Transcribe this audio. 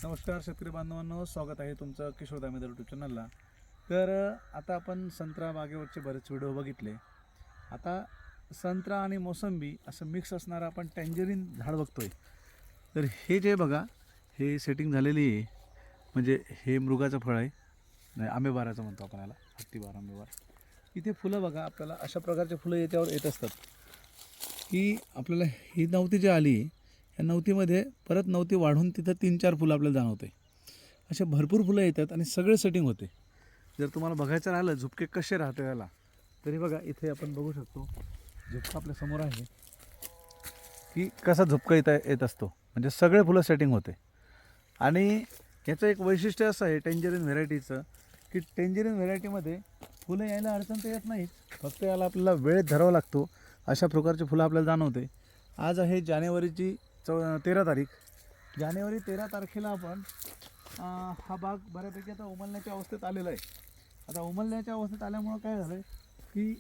नमस्कार शेतकरी बांधवांनो, स्वागत आहे तुमचं किशोर दामेदार यूट्यूब चॅनलला. तर आता आपण संत्रा बागेवरचे बरेच व्हिडिओ बघितले. आता संत्रा आणि मोसंबी असं मिक्स असणारं आपण टँजरीन झाड बघतोय. तर हे जे बघा, हे सेटिंग झालेली आहे, म्हणजे हे मृगाचं फळ आहे, नाही आंबेबाराचं म्हणतो आपण याला, हत्तीबार आंबेबार. इथे फुलं बघा, आपल्याला अशा प्रकारचे फुलं याच्यावर येत असतात की आपल्याला ही नवती जी आली, या नवतीमध्ये परत नवती वाढून तिथं 3-4 फुलं आपल्याला जाणवते. असे भरपूर फुलं येतात आणि सगळे सेटिंग होते. जर तुम्हाला बघायचं राहिलं झुपके कसे राहते याला, तरी बघा इथे आपण बघू शकतो. झुपका आपल्या समोर आहे की कसा झुपका येत असतो, म्हणजे सगळे फुलं सेटिंग होते. आणि याचं एक वैशिष्ट्य असं आहे टेंजरीन व्हेरायटीचं, की टेंजरीन व्हेरायटीमध्ये फुलं यायला अडचण तर येत नाहीच, फक्त याला आपल्याला वेळ धरावा लागतो. अशा प्रकारची फुलं आपल्याला जाणवते. आज आहे जानेवारीची 13 तारीख. जानेवारी 13 तारखेला आपण हा बाग बऱ्यापैकी आता उमलण्याच्या अवस्थेत आलेला आहे. आता उमलण्याच्या अवस्थेत आल्यामुळं काय झालं आहे की